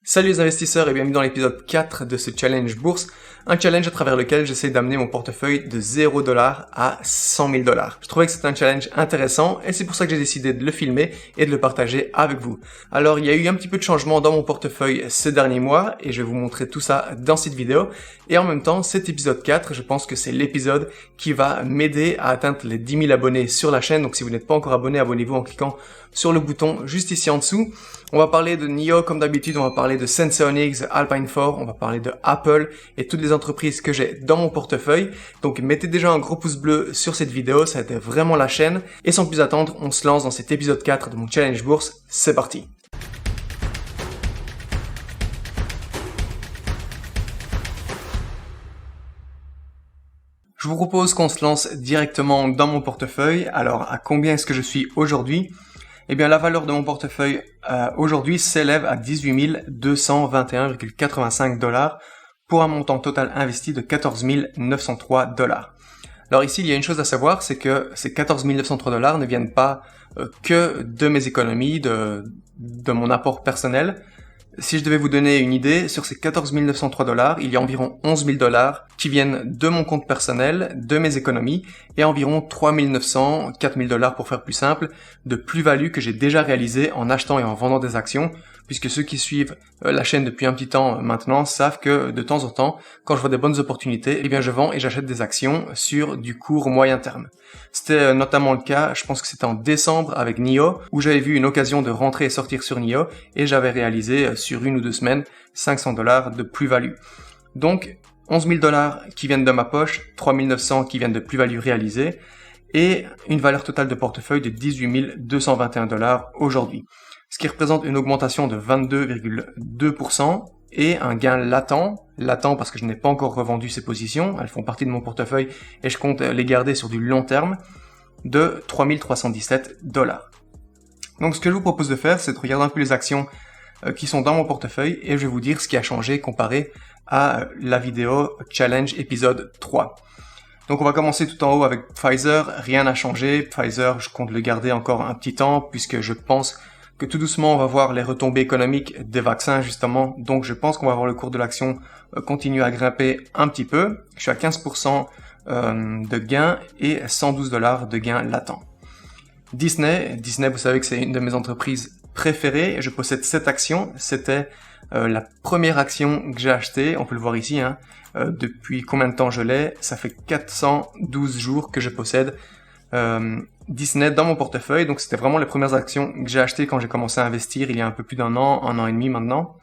Salut les investisseurs et bienvenue dans l'épisode 4 de ce challenge bourse, un challenge à travers lequel j'essaie d'amener mon portefeuille de 0$ à 100 000$. Je trouvais que c'était un challenge intéressant et c'est pour ça que j'ai décidé de le filmer et de le partager avec vous. Alors il y a eu un petit peu de changement dans mon portefeuille ces derniers mois et je vais vous montrer tout ça dans cette vidéo. Et en même temps, cet épisode 4, je pense que c'est l'épisode qui va m'aider à atteindre les 10 000 abonnés sur la chaîne. Donc si vous n'êtes pas encore abonné, abonnez-vous en cliquant sur le bouton juste ici en dessous. On va parler de NIO comme d'habitude, on va parler de Senseonics, Alpine 4, on va parler de Apple et toutes les entreprises que j'ai dans mon portefeuille. Donc mettez déjà un gros pouce bleu sur cette vidéo, ça aide vraiment la chaîne. Et sans plus attendre, on se lance dans cet épisode 4 de mon challenge bourse. C'est parti! Je vous propose qu'on se lance directement dans mon portefeuille. Alors à combien est-ce que je suis aujourd'hui? Eh bien, la valeur de mon portefeuille aujourd'hui s'élève à 18 221,85$ pour un montant total investi de 14 903$. Alors ici, il y a une chose à savoir, c'est que ces 14 903$ ne viennent pas que de mes économies, de mon apport personnel. Si je devais vous donner une idée, sur ces 14 903$, il y a environ 11 000$ qui viennent de mon compte personnel, de mes économies, et environ 3 900, 4 000$ pour faire plus simple, de plus-value que j'ai déjà réalisé en achetant et en vendant des actions, puisque ceux qui suivent la chaîne depuis un petit temps maintenant savent que de temps en temps, quand je vois des bonnes opportunités, eh bien je vends et j'achète des actions sur du court moyen terme. C'était notamment le cas, je pense que c'était en décembre avec NIO, où j'avais vu une occasion de rentrer et sortir sur NIO, et j'avais réalisé sur 1 ou 2 semaines 500$ de plus-value. Donc 11 000$ qui viennent de ma poche, 3 900 qui viennent de plus-value réalisée, et une valeur totale de portefeuille de 18 221$ aujourd'hui. Ce qui représente une augmentation de 22,2% et un gain latent parce que je n'ai pas encore revendu ces positions, elles font partie de mon portefeuille et je compte les garder sur du long terme, de 3 317$. Donc ce que je vous propose de faire, c'est de regarder un peu les actions qui sont dans mon portefeuille et je vais vous dire ce qui a changé comparé à la vidéo challenge épisode 3. Donc on va commencer tout en haut avec Pfizer, rien n'a changé, Pfizer je compte le garder encore un petit temps puisque je pense que tout doucement on va voir les retombées économiques des vaccins justement, donc je pense qu'on va voir le cours de l'action continuer à grimper un petit peu. Je suis à 15% de gains et 112$ de gains latents. Disney, vous savez que c'est une de mes entreprises préférées, je possède 7 actions, c'était la première action que j'ai achetée, on peut le voir ici, depuis combien de temps je l'ai, ça fait 412 jours que je possède Disney dans mon portefeuille, donc c'était vraiment les premières actions que j'ai achetées quand j'ai commencé à investir il y a un peu plus d'un an et demi maintenant.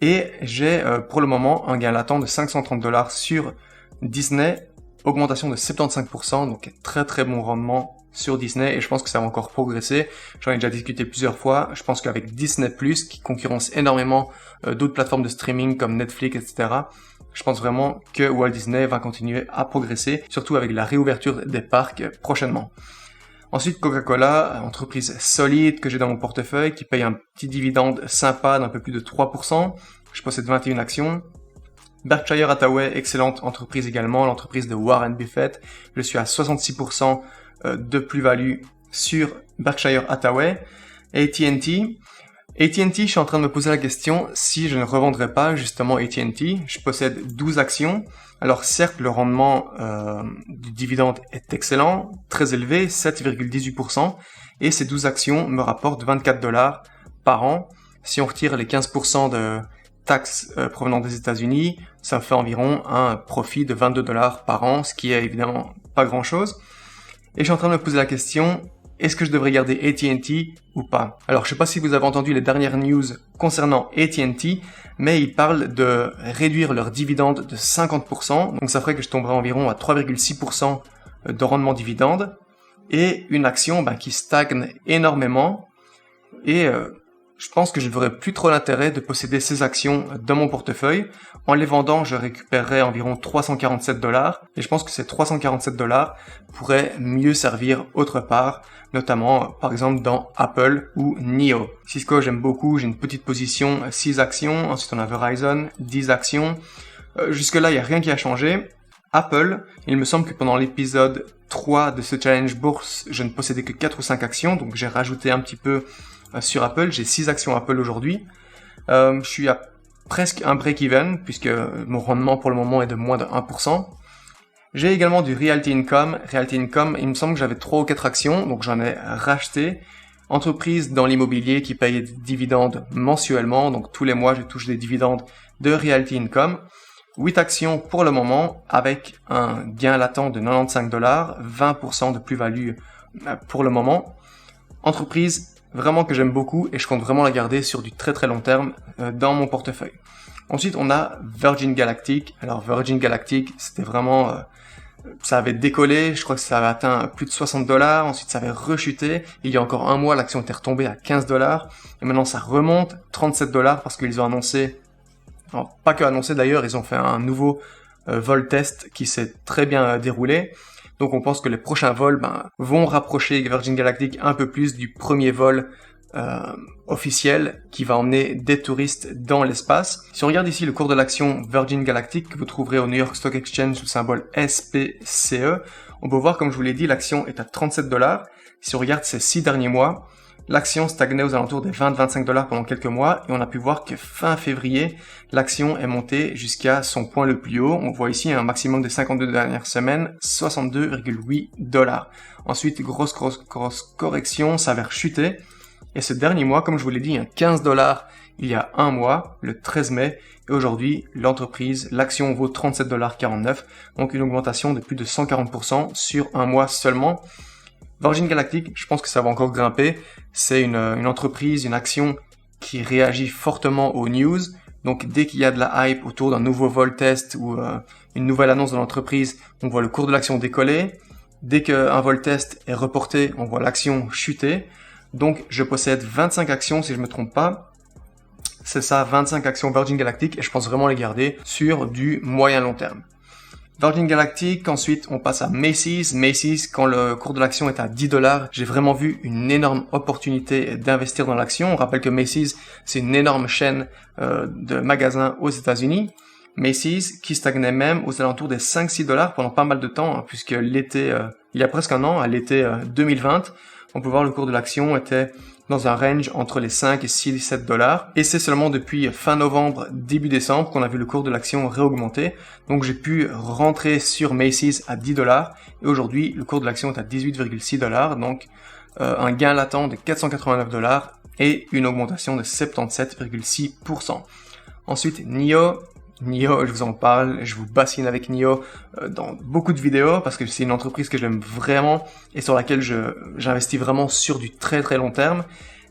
Et j'ai pour le moment un gain latent de 530$ sur Disney, augmentation de 75%, donc très très bon rendement sur Disney et je pense que ça va encore progresser. J'en ai déjà discuté plusieurs fois, je pense qu'avec Disney+, qui concurrence énormément d'autres plateformes de streaming comme Netflix, etc., je pense vraiment que Walt Disney va continuer à progresser, surtout avec la réouverture des parcs prochainement. Ensuite, Coca-Cola, entreprise solide que j'ai dans mon portefeuille, qui paye un petit dividende sympa d'un peu plus de 3%. Je possède 21 actions. Berkshire Hathaway, excellente entreprise également, l'entreprise de Warren Buffett. Je suis à 66% de plus-value sur Berkshire Hathaway. AT&T, je suis en train de me poser la question si je ne revendrai pas justement AT&T. Je possède 12 actions. Alors certes, le rendement du dividende est excellent, très élevé, 7,18%, et ces 12 actions me rapportent 24$ par an. Si on retire les 15% de taxes provenant des États-Unis, ça fait environ un profit de 22$ par an, ce qui est évidemment pas grand-chose. Et je suis en train de me poser la question, est-ce que je devrais garder AT&T ou pas? Alors, je sais pas si vous avez entendu les dernières news concernant AT&T, mais ils parlent de réduire leur dividende de 50%. Donc, ça ferait que je tomberais environ à 3,6% de rendement dividende. Et une action qui stagne énormément. Et je pense que je ne verrais plus trop l'intérêt de posséder ces actions dans mon portefeuille. En les vendant, je récupérerais environ 347$. Et je pense que ces 347$ pourraient mieux servir autre part, notamment par exemple dans Apple ou NIO. Cisco, j'aime beaucoup, j'ai une petite position, 6 actions. Ensuite, on a Verizon, 10 actions. Jusque-là, il n'y a rien qui a changé. Apple, il me semble que pendant l'épisode 3 de ce challenge bourse, je ne possédais que 4 ou 5 actions. Donc j'ai rajouté un petit peu sur Apple. J'ai 6 actions Apple aujourd'hui. Je suis à presque un break-even, puisque mon rendement pour le moment est de moins de 1%. J'ai également du Realty Income. Realty Income, il me semble que j'avais 3 ou 4 actions, donc j'en ai racheté. Entreprise dans l'immobilier qui paye des dividendes mensuellement, donc tous les mois je touche des dividendes de Realty Income. 8 actions pour le moment, avec un gain latent de 95$, 20% de plus-value pour le moment. Entreprise vraiment que j'aime beaucoup et je compte vraiment la garder sur du très très long terme dans mon portefeuille. Ensuite, on a Virgin Galactic. Alors Virgin Galactic, c'était vraiment... ça avait décollé, je crois que ça avait atteint plus de 60$, ensuite ça avait rechuté. Il y a encore un mois, l'action était retombée à 15$, et maintenant ça remonte 37$ parce qu'ils ont annoncé... Non, pas que annoncé d'ailleurs, ils ont fait un nouveau vol test qui s'est très bien déroulé. Donc on pense que les prochains vols vont rapprocher Virgin Galactic un peu plus du premier vol officiel qui va emmener des touristes dans l'espace. Si on regarde ici le cours de l'action Virgin Galactic que vous trouverez au New York Stock Exchange sous le symbole SPCE, on peut voir, comme je vous l'ai dit, l'action est à 37$. Si on regarde ces 6 derniers mois, l'action stagnait aux alentours des 20-25$ pendant quelques mois et on a pu voir que fin février, l'action est montée jusqu'à son point le plus haut. On voit ici un maximum des 52 dernières semaines, 62,8$. Ensuite, grosse correction, ça avait rechuté. Et ce dernier mois, comme je vous l'ai dit, 15$ il y a un mois, le 13 mai. Et aujourd'hui, l'action vaut 37,49$. Donc une augmentation de plus de 140% sur un mois seulement. Virgin Galactic, je pense que ça va encore grimper. C'est une entreprise, une action qui réagit fortement aux news. Donc dès qu'il y a de la hype autour d'un nouveau vol test ou une nouvelle annonce de l'entreprise, on voit le cours de l'action décoller. Dès qu'un vol test est reporté, on voit l'action chuter. Donc je possède 25 actions si je me trompe pas. C'est ça, 25 actions Virgin Galactic et je pense vraiment les garder sur du moyen long terme. Virgin Galactic, ensuite on passe à Macy's. Macy's, quand le cours de l'action est à 10$, j'ai vraiment vu une énorme opportunité d'investir dans l'action. On rappelle que Macy's, c'est une énorme chaîne de magasins aux États-Unis. Macy's qui stagnait même aux alentours des 5-6$ pendant pas mal de temps, hein, puisque l'été, il y a presque un an, à l'été 2020, on peut voir le cours de l'action était dans un range entre les 5 et 6-7$. Et c'est seulement depuis fin novembre, début décembre qu'on a vu le cours de l'action réaugmenter. Donc j'ai pu rentrer sur Macy's à 10$. Et aujourd'hui, le cours de l'action est à 18,6$. Donc un gain latent de 489$ et une augmentation de 77,6%. Ensuite, NIO, je vous en parle, je vous bassine avec NIO dans beaucoup de vidéos parce que c'est une entreprise que j'aime vraiment et sur laquelle j'investis vraiment sur du très très long terme.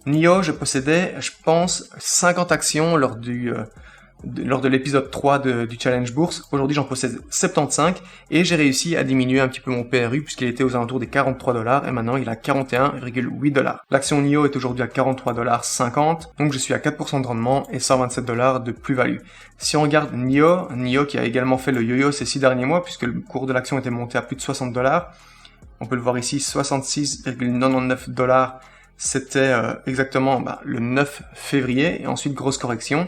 NIO, je possédais, je pense, 50 actions lors de l'épisode 3 du Challenge Bourse. Aujourd'hui, j'en possède 75 et j'ai réussi à diminuer un petit peu mon PRU puisqu'il était aux alentours des 43$ et maintenant il est à 41,8$. L'action NIO est aujourd'hui à 43,50$, donc je suis à 4% de rendement et 127$ de plus-value. Si on regarde NIO qui a également fait le yo-yo ces 6 derniers mois puisque le cours de l'action était monté à plus de 60$, on peut le voir ici, 66,99$, c'était exactement le 9 février et ensuite grosse correction.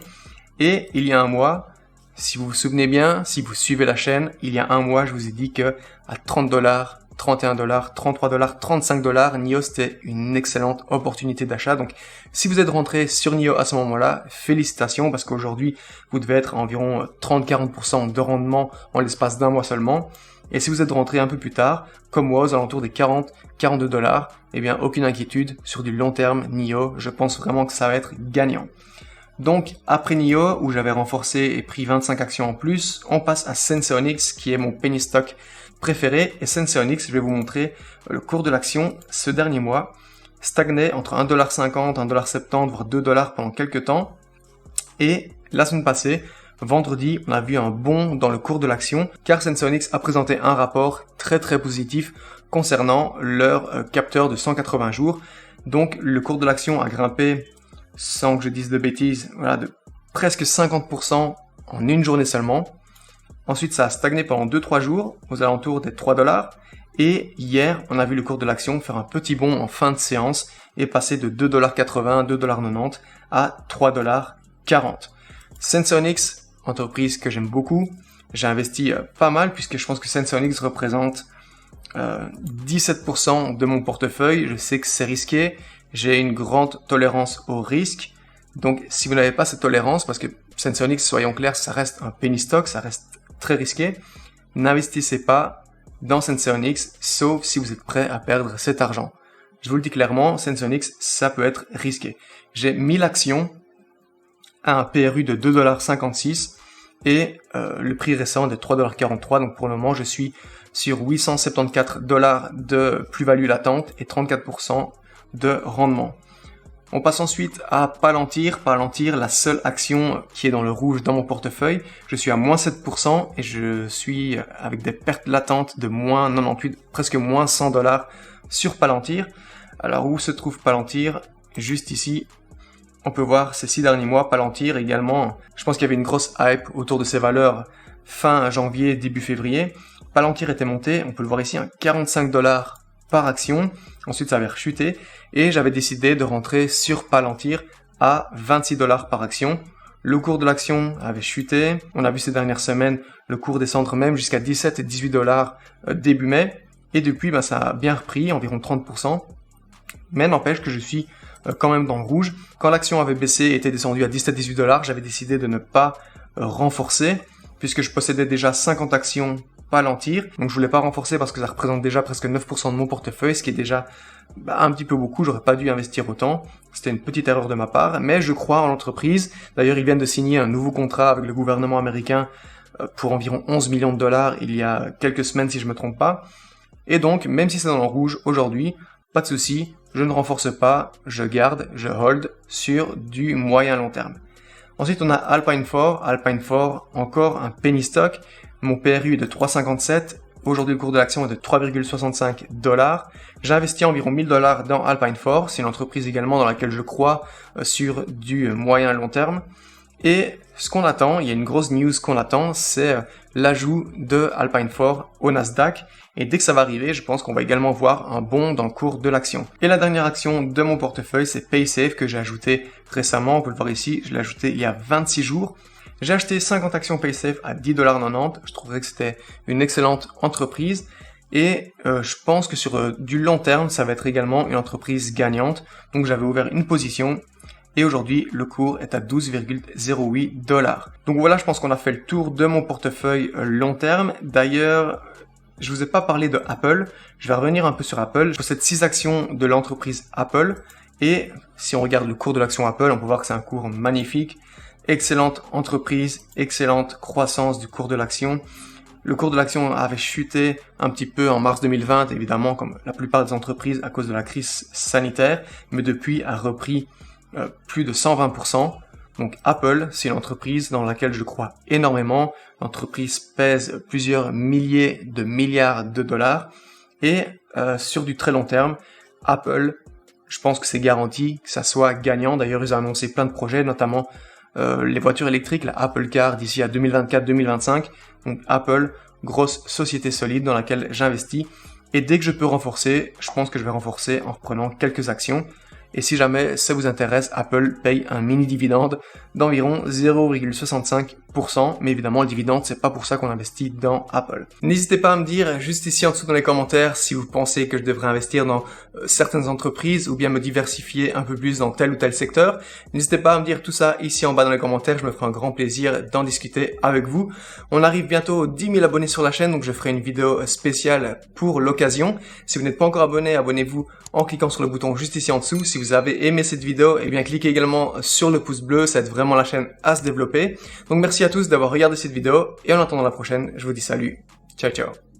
Et il y a un mois, si vous vous souvenez bien, si vous suivez la chaîne, il y a un mois, je vous ai dit que à 30$, 31$, 33$, 35$, NIO c'était une excellente opportunité d'achat. Donc si vous êtes rentré sur NIO à ce moment-là, félicitations parce qu'aujourd'hui, vous devez être à environ 30-40% de rendement en l'espace d'un mois seulement. Et si vous êtes rentré un peu plus tard, comme moi, aux alentours des 40-42$, eh bien aucune inquiétude, sur du long terme, NIO, je pense vraiment que ça va être gagnant. Donc, après NIO, où j'avais renforcé et pris 25 actions en plus, on passe à Senseonics, qui est mon penny stock préféré. Et Senseonics, je vais vous montrer le cours de l'action ce dernier mois, stagnait entre 1,50$, 1,70$, voire 2$ pendant quelques temps. Et la semaine passée, vendredi, on a vu un bond dans le cours de l'action, car Senseonics a présenté un rapport très très positif concernant leur capteur de 180 jours. Donc, le cours de l'action a grimpé, sans que je dise de bêtises, de presque 50% en une journée seulement. Ensuite, ça a stagné pendant 2-3 jours, aux alentours des 3$. Et hier, on a vu le cours de l'action faire un petit bond en fin de séance et passer de 2,80$, 2,90$ à 3,40$. Senseonics, entreprise que j'aime beaucoup, j'ai investi pas mal puisque je pense que Senseonics représente 17% de mon portefeuille. Je sais que c'est risqué. J'ai une grande tolérance au risque, Donc si vous n'avez pas cette tolérance, parce que Senseonics, soyons clairs, ça reste un penny stock, ça reste très risqué, n'investissez pas dans Senseonics, sauf si vous êtes prêt à perdre cet argent. Je vous le dis clairement, Senseonics, ça peut être risqué. J'ai 1000 actions à un PRU de 2,56$ et le prix récent de 3,43$. Donc pour le moment, je suis sur $874 de plus-value latente et 34% de rendement. On passe ensuite à Palantir. Palantir, la seule action qui est dans le rouge dans mon portefeuille. Je suis à moins 7% et je suis avec des pertes latentes de moins 98, presque moins $100 sur Palantir. Alors où se trouve Palantir? Juste ici, on peut voir ces 6 derniers mois, Palantir également. Je pense qu'il y avait une grosse hype autour de ces valeurs fin janvier, début février. Palantir était monté, on peut le voir ici, à $45 par action. Ensuite, ça avait rechuté et j'avais décidé de rentrer sur Palantir à $26 par action. Le cours de l'action avait chuté. On a vu ces dernières semaines le cours descendre même jusqu'à 17 et $18 début mai. Et depuis, ça a bien repris, environ 30%. Mais n'empêche que je suis quand même dans le rouge. Quand l'action avait baissé et était descendue à 17-18$, j'avais décidé de ne pas renforcer puisque je possédais déjà 50 actions Palantir. Donc je voulais pas renforcer parce que ça représente déjà presque 9% de mon portefeuille, ce qui est déjà un petit peu beaucoup. J'aurais pas dû investir autant. C'était une petite erreur de ma part, mais je crois en l'entreprise. D'ailleurs, ils viennent de signer un nouveau contrat avec le gouvernement américain pour environ 11 millions de dollars il y a quelques semaines si je me trompe pas. Et donc, même si c'est dans le rouge aujourd'hui, pas de souci, je ne renforce pas, je garde, je hold sur du moyen long terme. Ensuite, on a Alpine 4. Alpine 4, encore un penny stock. Mon PRU est de 3,57. Aujourd'hui, le cours de l'action est de 3,65$. J'ai investi environ $1000 dans Alpine 4. C'est une entreprise également dans laquelle je crois sur du moyen long terme. Et ce qu'on attend, il y a une grosse news qu'on attend, c'est l'ajout de Alpine 4 au Nasdaq. Et dès que ça va arriver, je pense qu'on va également voir un bond dans le cours de l'action. Et la dernière action de mon portefeuille, c'est Paysafe que j'ai ajouté récemment. On peut le voir ici, je l'ai ajouté il y a 26 jours. J'ai acheté 50 actions Paysafe à $10,90. Je trouvais que c'était une excellente entreprise. Et je pense que sur du long terme, ça va être également une entreprise gagnante. Donc j'avais ouvert une position. Et aujourd'hui, le cours est à $12,08. Donc voilà, je pense qu'on a fait le tour de mon portefeuille long terme. D'ailleurs, je vous ai pas parlé de Apple. Je vais revenir un peu sur Apple. Je possède 6 actions de l'entreprise Apple. Et si on regarde le cours de l'action Apple, on peut voir que c'est un cours magnifique. Excellente entreprise, excellente croissance du cours de l'action. Le cours de l'action avait chuté un petit peu en mars 2020, évidemment, comme la plupart des entreprises à cause de la crise sanitaire. Mais depuis, a repris plus de 120%. Donc Apple, c'est une entreprise dans laquelle je crois énormément. L'entreprise pèse plusieurs milliers de milliards de dollars. Et sur du très long terme, Apple, je pense que c'est garanti que ça soit gagnant. D'ailleurs, ils ont annoncé plein de projets, notamment les voitures électriques, la Apple Car d'ici à 2024-2025. Donc Apple, grosse société solide dans laquelle j'investis. Et dès que je peux renforcer, je pense que je vais renforcer en reprenant quelques actions. Et si jamais ça vous intéresse, Apple paye un mini dividende d'environ 0,65%. Mais évidemment, le dividende, c'est pas pour ça qu'on investit dans Apple. N'hésitez pas à me dire juste ici en dessous dans les commentaires si vous pensez que je devrais investir dans certaines entreprises ou bien me diversifier un peu plus dans tel ou tel secteur. N'hésitez pas à me dire tout ça ici en bas dans les commentaires. Je me ferai un grand plaisir d'en discuter avec vous. On arrive bientôt aux 10 000 abonnés sur la chaîne, donc je ferai une vidéo spéciale pour l'occasion. Si vous n'êtes pas encore abonné, abonnez-vous en cliquant sur le bouton juste ici en dessous. Si vous avez aimé cette vidéo, eh bien cliquez également sur le pouce bleu, ça aide vraiment la chaîne à se développer. Donc merci à tous d'avoir regardé cette vidéo et en attendant la prochaine, je vous dis salut, ciao ciao.